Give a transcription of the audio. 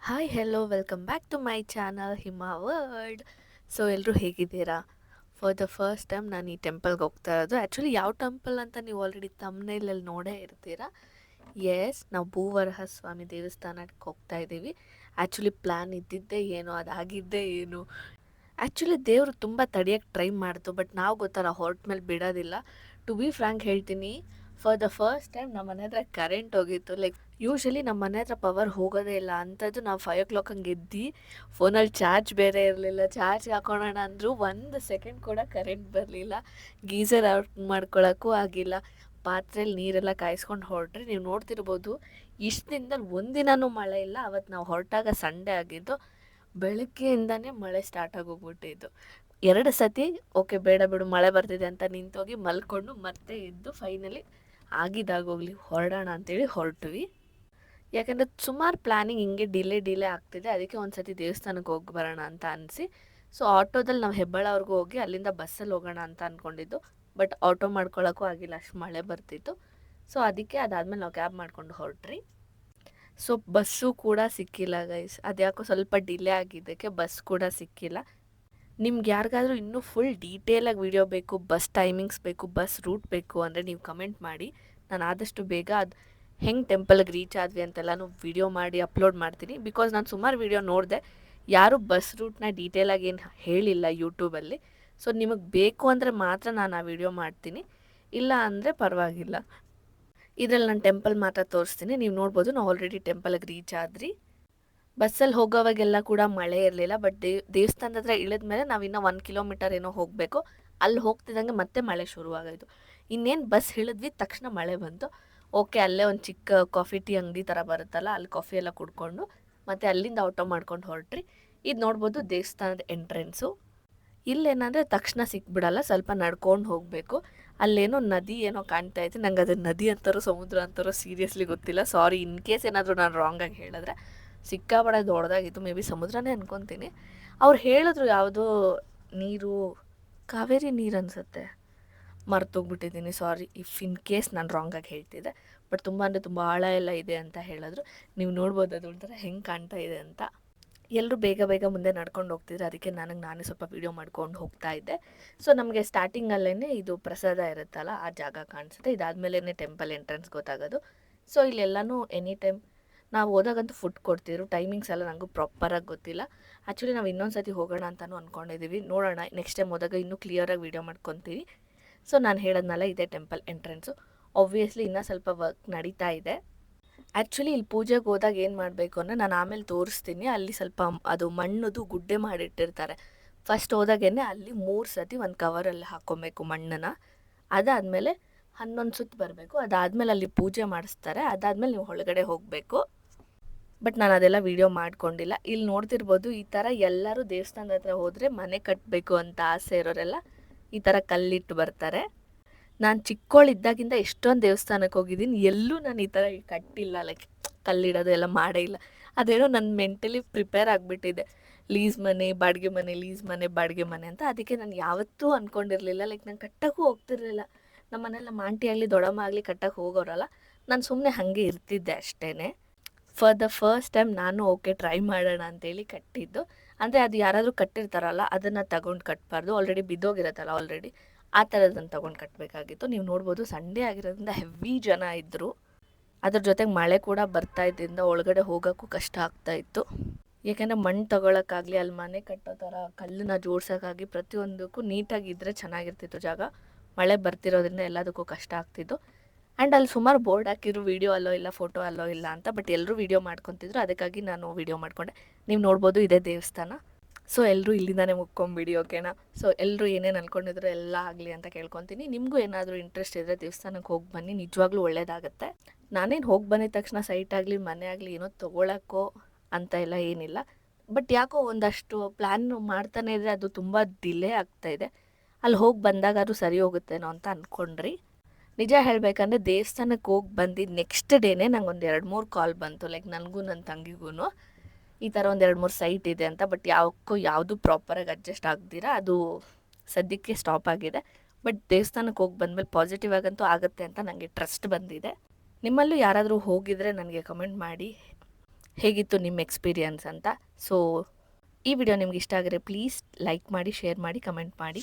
Hi hello welcome back to my channel Hima world. So ಎಲ್ಲರೂ ಹೇಗಿದ್ದೀರಾ? For the first time ನಾನು ಈ ಟೆಂಪಲ್ಗೆ ಹೋಗ್ತಾ ಇರೋದು. ಆ್ಯಕ್ಚುಲಿ ಯಾವ ಟೆಂಪಲ್ ಅಂತ ನೀವು ಆಲ್ರೆಡಿ ತಮ್ಮನೇಲಲ್ಲಿ ನೋಡೇ ಇರ್ತೀರಾ. ಎಸ್, ನಾವು ಭೂವರಹ ಸ್ವಾಮಿ ದೇವಸ್ಥಾನಕ್ಕೆ ಹೋಗ್ತಾ ಇದ್ದೀವಿ. ಆ್ಯಕ್ಚುಲಿ ಪ್ಲ್ಯಾನ್ ಇದ್ದಿದ್ದೇ ಏನೋ, ಅದಾಗಿದ್ದೇ ಏನು. ಆ್ಯಕ್ಚುಲಿ ದೇವರು ತುಂಬ ತಡೆಯೋಕ್ಕೆ ಟ್ರೈ ಮಾಡ್ತು, ಬಟ್ ನಾವು ಗೊತ್ತಲ್ಲ ಹೊರಟ ಮೇಲೆ ಬಿಡೋದಿಲ್ಲ. ಟು ಬಿ ಫ್ರ್ಯಾಂಕ್ ಹೇಳ್ತೀನಿ, ಫಾರ್ ದ ಫಸ್ಟ್ ಟೈಮ್ ನಮ್ಮ ಮನೆ ಹತ್ರ ಕರೆಂಟ್ ಹೋಗಿತ್ತು. ಲೈಕ್ ಯೂಶ್ವಲಿ ನಮ್ಮ ಮನೆ ಹತ್ರ ಪವರ್ ಹೋಗೋದೇ ಇಲ್ಲ ಅಂಥದ್ದು. ನಾವು 5 o'clock ಹಂಗೆ ಎದ್ದು ಫೋನಲ್ಲಿ ಚಾರ್ಜ್ ಬೇರೆ ಇರಲಿಲ್ಲ. ಚಾರ್ಜ್ ಹಾಕೋಣ ಅಂದರೂ 1 ಸೆಕೆಂಡ್ ಕೂಡ ಕರೆಂಟ್ ಬರಲಿಲ್ಲ. ಗೀಸರ್ ಔಟ್ ಮಾಡ್ಕೊಳ್ಳೋಕ್ಕೂ ಆಗಿಲ್ಲ. ಪಾತ್ರೆಯಲ್ಲಿ ನೀರೆಲ್ಲ ಕಾಯಿಸ್ಕೊಂಡು ಹೊರಟ್ರಿ. ನೀವು ನೋಡ್ತಿರ್ಬೋದು, ಇಷ್ಟು ದಿನದಲ್ಲಿ ಒಂದಿನವೂ ಮಳೆ ಇಲ್ಲ. ಅವತ್ತು ನಾವು ಹೊರಟಾಗ ಸಂಡೇ ಆಗಿದ್ದು. ಬೆಳಗ್ಗೆಯಿಂದನೇ ಮಳೆ ಸ್ಟಾರ್ಟ್ ಆಗೋಗ್ಬಿಟ್ಟಿದ್ದು. 2 ಸತಿ ಓಕೆ ಬೇಡ ಬಿಡು ಮಳೆ ಬರ್ತಿದೆ ಅಂತ ನಿಂತೋಗಿ ಮಲ್ಕೊಂಡು ಮತ್ತೆ ಎದ್ದು ಫೈನಲಿ ಆಗಿದ್ದಾಗೋಗ್ಲಿ ಹೊರಡೋಣ ಅಂತೇಳಿ ಹೊರಟ್ವಿ. ಯಾಕಂದರೆ ಸುಮಾರು ಪ್ಲ್ಯಾನಿಂಗ್ ಹಿಂಗೆ ಡಿಲೇ ಆಗ್ತಿದೆ. ಅದಕ್ಕೆ ಒಂದು ಸತಿ ದೇವಸ್ಥಾನಕ್ಕೆ ಹೋಗಿ ಬರೋಣ ಅಂತ ಅನಿಸಿ ಸೊ ಆಟೋದಲ್ಲಿ ನಾವು ಹೆಬ್ಬಾಳವರೆಗೂ ಹೋಗಿ ಅಲ್ಲಿಂದ ಬಸ್ಸಲ್ಲಿ ಹೋಗೋಣ ಅಂತ ಅಂದ್ಕೊಂಡಿದ್ದು. ಬಟ್ ಆಟೋ ಮಾಡ್ಕೊಳ್ಳೋಕ್ಕೂ ಆಗಿಲ್ಲ, ಅಷ್ಟು ಮಳೆ ಬರ್ತಿತ್ತು. ಸೊ ಅದಕ್ಕೆ ಅದಾದಮೇಲೆ ನಾವು ಕ್ಯಾಬ್ ಮಾಡ್ಕೊಂಡು ಹೊರಟ್ರಿ. ಸೊ ಬಸ್ಸು ಕೂಡ ಸಿಕ್ಕಿಲ್ಲ ಗೈಸ್. ಅದ್ಯಾಕೋ ಸ್ವಲ್ಪ ಡಿಲೇ ಆಗಿದ್ದಕ್ಕೆ ಬಸ್ ಕೂಡ ಸಿಕ್ಕಿಲ್ಲ. ನಿಮ್ಗೆ ಯಾರಿಗಾದ್ರೂ ಇನ್ನೂ ಫುಲ್ ಡೀಟೇಲಾಗಿ ವಿಡಿಯೋ ಬೇಕು, ಬಸ್ ಟೈಮಿಂಗ್ಸ್ ಬೇಕು, ಬಸ್ ರೂಟ್ ಬೇಕು ಅಂದರೆ ನೀವು ಕಮೆಂಟ್ ಮಾಡಿ. ನಾನು ಆದಷ್ಟು ಬೇಗ ಅದು ಹೆಂಗೆ ಟೆಂಪಲ್ಗೆ ರೀಚ್ ಆದ್ವಿ ಅಂತೆಲ್ಲನೂ ವಿಡಿಯೋ ಮಾಡಿ ಅಪ್ಲೋಡ್ ಮಾಡ್ತೀನಿ. ಬಿಕಾಸ್ ನಾನು ಸುಮಾರು ವಿಡಿಯೋ ನೋಡಿದೆ, ಯಾರೂ ಬಸ್ ರೂಟ್ನ ಡೀಟೇಲಾಗಿ ಏನು ಹೇಳಿಲ್ಲ ಯೂಟ್ಯೂಬಲ್ಲಿ. ಸೊ ನಿಮಗೆ ಬೇಕು ಅಂದರೆ ಮಾತ್ರ ನಾನು ಆ ವಿಡಿಯೋ ಮಾಡ್ತೀನಿ, ಇಲ್ಲ ಅಂದರೆ ಪರವಾಗಿಲ್ಲ. ಇದರಲ್ಲಿ ನಾನು ಟೆಂಪಲ್ ಮಾತ್ರ ತೋರಿಸ್ತೀನಿ. ನೀವು ನೋಡ್ಬೋದು ನಾವು ಆಲ್ರೆಡಿ ಟೆಂಪಲ್ಗೆ ರೀಚ್ ಆದ್ರಿ. ಬಸ್ಸಲ್ಲಿ ಹೋಗೋವಾಗೆಲ್ಲ ಕೂಡ ಮಳೆ ಇರಲಿಲ್ಲ. ಬಟ್ ದೇವಸ್ಥಾನದ ಹತ್ರ ಇಳಿದ ಮೇಲೆ ನಾವು ಇನ್ನೂ 1 ಕಿಲೋಮೀಟರ್ ಏನೋ ಹೋಗಬೇಕು. ಅಲ್ಲಿ ಹೋಗ್ತಿದ್ದಂಗೆ ಮತ್ತೆ ಮಳೆ ಶುರುವಾಗೋಯ್ತು. ಇನ್ನೇನು ಬಸ್ ಇಳಿದ್ವಿ ತಕ್ಷಣ ಮಳೆ ಬಂತು. ಓಕೆ, ಅಲ್ಲೇ ಒಂದು ಚಿಕ್ಕ ಕಾಫಿ ಟೀ ಅಂಗಡಿ ಥರ ಬರುತ್ತಲ್ಲ, ಅಲ್ಲಿ ಕಾಫಿ ಎಲ್ಲ ಕುಡ್ಕೊಂಡು ಮತ್ತು ಅಲ್ಲಿಂದ ಆಟೋ ಮಾಡ್ಕೊಂಡು ಹೊರಟ್ರಿ. ಇದು ನೋಡ್ಬೋದು ದೇವಸ್ಥಾನದ ಎಂಟ್ರೆನ್ಸು. ಇಲ್ಲೇನಂದರೆ ತಕ್ಷಣ ಸಿಕ್ಬಿಡಲ್ಲ, ಸ್ವಲ್ಪ ನಡ್ಕೊಂಡು ಹೋಗಬೇಕು. ಅಲ್ಲೇನೋ ನದಿ ಏನೋ ಕಾಣ್ತಾ ಇತ್ತು. ನಂಗೆ ಅದು ನದಿ ಅಂತಾರೋ ಸಮುದ್ರ ಅಂತಾರೋ ಸೀರಿಯಸ್ಲಿ ಗೊತ್ತಿಲ್ಲ. ಸಾರಿ ಇನ್ ಕೇಸ್ ಏನಾದರೂ ನಾನು ರಾಂಗಾಗಿ ಹೇಳಿದ್ರೆ. ಸಿಕ್ಕಾಪಟ್ಟೆ ದೊಡ್ಡದಾಗಿತ್ತು, ಮೇ ಬಿ ಸಮುದ್ರನೇ ಅನ್ಕೊತೀನಿ. ಅವ್ರು ಹೇಳಿದ್ರು ಯಾವುದೋ ನೀರು, ಕಾವೇರಿ ನೀರು ಅನಿಸುತ್ತೆ, ಮರ್ತೋಗ್ಬಿಟ್ಟಿದ್ದೀನಿ. ಸಾರಿ ಇಫ್ ಇನ್ ಕೇಸ್ ನಾನು ರಾಂಗಾಗಿ ಹೇಳ್ತಿದ್ದೆ. ಬಟ್ ತುಂಬ ಅಂದರೆ ತುಂಬ ಆಳ ಎಲ್ಲ ಇದೆ ಅಂತ ಹೇಳಿದ್ರು. ನೀವು ನೋಡ್ಬೋದು ಅದು ಒಂಥರ ಹೆಂಗೆ ಕಾಣ್ತಾ ಇದೆ ಅಂತ. ಎಲ್ಲರೂ ಬೇಗ ಬೇಗ ಮುಂದೆ ನಡ್ಕೊಂಡು ಹೋಗ್ತಿದ್ರು, ಅದಕ್ಕೆ ನಾನೇ ಸ್ವಲ್ಪ ವೀಡಿಯೋ ಮಾಡ್ಕೊಂಡು ಹೋಗ್ತಾ ಇದ್ದೆ. ಸೊ ನಮಗೆ ಸ್ಟಾರ್ಟಿಂಗಲ್ಲೇ ಇದು ಪ್ರಸಾದ ಇರುತ್ತಲ್ಲ, ಆ ಜಾಗ ಕಾಣಿಸುತ್ತೆ. ಇದಾದಮೇಲೆ ಟೆಂಪಲ್ ಎಂಟ್ರೆನ್ಸ್ ಗೊತ್ತಾಗೋದು. ಸೊ ಇಲ್ಲೆಲ್ಲನೂ ಎನಿ ಟೈಮ್ ನಾವು ಹೋದಾಗಂತೂ ಫುಡ್ ಕೊಡ್ತಿದ್ರು. ಟೈಮಿಂಗ್ಸ್ ಎಲ್ಲ ನನಗೂ ಪ್ರಾಪರಾಗಿ ಗೊತ್ತಿಲ್ಲ. ಆ್ಯಕ್ಚುಲಿ ನಾವು ಇನ್ನೊಂದು ಸತಿ ಹೋಗೋಣ ಅಂತಲೂ ಅಂದ್ಕೊಂಡಿದ್ದೀವಿ. ನೋಡೋಣ, ನೆಕ್ಸ್ಟ್ ಟೈಮ್ ಹೋದಾಗ ಇನ್ನೂ ಕ್ಲಿಯರಾಗಿ ವೀಡಿಯೋ ಮಾಡ್ಕೊತೀವಿ. ಸೊ ನಾನು ಹೇಳೋದ್ನಲ್ಲ, ಇದೇ ಟೆಂಪಲ್ ಎಂಟ್ರೆನ್ಸು. ಆಬ್ವಿಯಸ್ಲಿ ಇನ್ನೂ ಸ್ವಲ್ಪ ವರ್ಕ್ ನಡೀತಾ ಇದೆ. ಆ್ಯಕ್ಚುಲಿ ಇಲ್ಲಿ ಪೂಜೆಗೆ ಹೋದಾಗ ಏನು ಮಾಡಬೇಕು ಅಂದರೆ ನಾನು ಆಮೇಲೆ ತೋರಿಸ್ತೀನಿ. ಅಲ್ಲಿ ಸ್ವಲ್ಪ ಅದು ಮಣ್ಣದು ಗುಡ್ಡೆ ಮಾಡಿಟ್ಟಿರ್ತಾರೆ. ಫಸ್ಟ್ ಹೋದಾಗೇ ಅಲ್ಲಿ 3 ಸತಿ ಒಂದು ಕವರಲ್ಲಿ ಹಾಕ್ಕೊಬೇಕು ಮಣ್ಣನ್ನು. ಅದಾದಮೇಲೆ 11 ಸುತ್ತು ಬರಬೇಕು. ಅದಾದಮೇಲೆ ಅಲ್ಲಿ ಪೂಜೆ ಮಾಡಿಸ್ತಾರೆ. ಅದಾದಮೇಲೆ ನೀವು ಒಳಗಡೆ ಹೋಗಬೇಕು. ಬಟ್ ನಾನು ಅದೆಲ್ಲ ವೀಡಿಯೋ ಮಾಡ್ಕೊಂಡಿಲ್ಲ. ಇಲ್ಲಿ ನೋಡ್ತಿರ್ಬೋದು, ಈ ಥರ ಎಲ್ಲರೂ ದೇವಸ್ಥಾನದ ಹತ್ರ ಹೋದರೆ ಮನೆ ಕಟ್ಟಬೇಕು ಅಂತ ಆಸೆ ಇರೋರೆಲ್ಲ ಈ ಥರ ಕಲ್ಲಿಟ್ಟು ಬರ್ತಾರೆ. ನಾನು ಚಿಕ್ಕವಳಿದ್ದಾಗಿಂದ ಎಷ್ಟೊಂದು ದೇವಸ್ಥಾನಕ್ಕೆ ಹೋಗಿದ್ದೀನಿ, ಎಲ್ಲೂ ನಾನು ಈ ಥರ ಕಟ್ಟಿಲ್ಲ. ಲೈಕ್ ಕಲ್ಲಿಡೋದು ಎಲ್ಲ ಮಾಡೇ ಇಲ್ಲ. ಅದೇನೋ ನನ್ನ ಮೆಂಟಲಿ ಪ್ರಿಪೇರ್ ಆಗಿಬಿಟ್ಟಿದೆ, ಲೀಸ್ ಮನೆ ಬಾಡಿಗೆ ಮನೆ, ಲೀಸ್ ಮನೆ ಬಾಡಿಗೆ ಮನೆ ಅಂತ. ಅದಕ್ಕೆ ನಾನು ಯಾವತ್ತೂ ಅಂದ್ಕೊಂಡಿರಲಿಲ್ಲ, ಲೈಕ್ ನಾನು ಕಟ್ಟೋಕ್ಕೂ ಹೋಗ್ತಿರ್ಲಿಲ್ಲ. ನಮ್ಮ ಮನೇಲಿ ನಮ್ಮ ಆಂಟಿ ಆಗಲಿ ದೊಡ್ಡಮ್ಮ ಆಗಲಿ ಕಟ್ಟಕ್ಕೆ ಹೋಗೋರಲ್ಲ. ನಾನು ಸುಮ್ಮನೆ ಹಾಗೆ ಇರ್ತಿದ್ದೆ ಅಷ್ಟೇ. ಫಾರ್ ದ ಫಸ್ಟ್ ಟೈಮ್ ನಾನು ಓಕೆ ಟ್ರೈ ಮಾಡೋಣ ಅಂತೇಳಿ ಕಟ್ಟಿದ್ದು. ಅಂದರೆ ಅದು ಯಾರಾದರೂ ಕಟ್ಟಿರ್ತಾರಲ್ಲ, ಅದನ್ನು ತಗೊಂಡು ಕಟ್ಟಬಾರ್ದು. ಆಲ್ರೆಡಿ ಬಿದ್ದೋಗಿರತ್ತಲ್ಲ ಆಲ್ರೆಡಿ, ಆ ಥರದನ್ನು ತೊಗೊಂಡು ಕಟ್ಟಬೇಕಾಗಿತ್ತು. ನೀವು ನೋಡ್ಬೋದು ಸಂಡೇ ಆಗಿರೋದ್ರಿಂದ ಹೆವಿ ಜನ ಇದ್ದರು. ಅದ್ರ ಜೊತೆಗೆ ಮಳೆ ಕೂಡ ಬರ್ತಾ ಇದ್ದರಿಂದ ಒಳಗಡೆ ಹೋಗೋಕ್ಕೂ ಕಷ್ಟ ಆಗ್ತಾಯಿತ್ತು. ಯಾಕೆಂದರೆ ಮಣ್ಣು ತೊಗೊಳಕ್ಕಾಗಲಿ, ಅಲ್ಲಿ ಮನೆ ಕಟ್ಟೋ ಥರ ಕಲ್ಲನ್ನ ಜೋಡ್ಸೋಕ್ಕಾಗಿ ಪ್ರತಿಯೊಂದಕ್ಕೂ ನೀಟಾಗಿದ್ದರೆ ಚೆನ್ನಾಗಿರ್ತಿತ್ತು ಜಾಗ. ಮಳೆ ಬರ್ತಿರೋದ್ರಿಂದ ಎಲ್ಲದಕ್ಕೂ ಕಷ್ಟ ಆಗ್ತಿತ್ತು. ಆ್ಯಂಡ್ ಅಲ್ಲಿ ಸುಮಾರು ಬೋರ್ಡ್ ಹಾಕಿದ್ರು, ವೀಡಿಯೋ ಅಲ್ಲೋ ಇಲ್ಲ, ಫೋಟೋ ಅಲ್ಲೋ ಇಲ್ಲ ಅಂತ. ಬಟ್ ಎಲ್ಲರೂ ವೀಡಿಯೋ ಮಾಡ್ಕೊತಿದ್ರು, ಅದಕ್ಕಾಗಿ ನಾನು ವೀಡಿಯೋ ಮಾಡಿಕೊಂಡೆ. ನೀವು ನೋಡ್ಬೋದು ಇದೇ ದೇವಸ್ಥಾನ. ಸೊ ಎಲ್ಲರೂ ಇಲ್ಲಿಂದಾನೇ ಮುಗ್ಕೊಂಬಿಡಿ, ಓಕೆನಾ? ಸೊ ಎಲ್ಲರೂ ಏನೇನು ಅಂದ್ಕೊಂಡಿದ್ರು ಎಲ್ಲ ಆಗಲಿ ಅಂತ ಕೇಳ್ಕೊತೀನಿ. ನಿಮಗೂ ಏನಾದರೂ ಇಂಟ್ರೆಸ್ಟ್ ಇದ್ದರೆ ದೇವಸ್ಥಾನಕ್ಕೆ ಹೋಗಿ ಬನ್ನಿ, ನಿಜವಾಗ್ಲೂ ಒಳ್ಳೆಯದಾಗತ್ತೆ. ನಾನೇನು ಹೋಗಿ ಬಂದಿದ ತಕ್ಷಣ ಸೈಟ್ ಆಗಲಿ ಮನೆ ಆಗಲಿ ಏನೋ ತೊಗೊಳಕ್ಕೋ ಅಂತ ಎಲ್ಲ ಏನಿಲ್ಲ. ಬಟ್ ಯಾಕೋ ಒಂದಷ್ಟು ಪ್ಲ್ಯಾನ್ ಮಾಡ್ತಾನೆ ಇದ್ದರೆ ಅದು ತುಂಬ ಡಿಲೇ ಆಗ್ತಾಯಿದೆ. ಅಲ್ಲಿ ಹೋಗಿ ಬಂದಾಗ ಅದು ಸರಿ ಹೋಗುತ್ತೇನೋ ಅಂತ ಅಂದ್ಕೊಂಡ್ರಿ. ನಿಜ ಹೇಳಬೇಕಂದ್ರೆ ದೇವಸ್ಥಾನಕ್ಕೆ ಹೋಗಿ ಬಂದಿದ್ದು ನೆಕ್ಸ್ಟ್ ಡೇನೇ ನಂಗೆ ಒಂದು 2-3 ಕಾಲ್ ಬಂತು. ಲೈಕ್ ನನಗೂ ನನ್ನ ತಂಗಿಗೂ ಈ ಥರ ಒಂದು 2-3 ಸೈಟ್ ಇದೆ ಅಂತ. ಬಟ್ ಯಾವುದು ಪ್ರಾಪರಾಗಿ ಅಡ್ಜಸ್ಟ್ ಆಗ್ದಿರ ಅದು ಸದ್ಯಕ್ಕೆ ಸ್ಟಾಪ್ ಆಗಿದೆ. ಬಟ್ ದೇವಸ್ಥಾನಕ್ಕೆ ಹೋಗಿ ಬಂದಮೇಲೆ ಪಾಸಿಟಿವ್ ಆಗಂತೂ ಆಗುತ್ತೆ ಅಂತ ನನಗೆ ಟ್ರಸ್ಟ್ ಬಂದಿದೆ. ನಿಮ್ಮಲ್ಲೂ ಯಾರಾದರೂ ಹೋಗಿದರೆ ನನಗೆ ಕಮೆಂಟ್ ಮಾಡಿ ಹೇಗಿತ್ತು ನಿಮ್ಮ ಎಕ್ಸ್ಪೀರಿಯನ್ಸ್ ಅಂತ. ಸೊ ಈ ವಿಡಿಯೋ ನಿಮ್ಗೆ ಇಷ್ಟ ಆಗಿದ್ರೆ ಪ್ಲೀಸ್ ಲೈಕ್ ಮಾಡಿ, ಶೇರ್ ಮಾಡಿ, ಕಮೆಂಟ್ ಮಾಡಿ.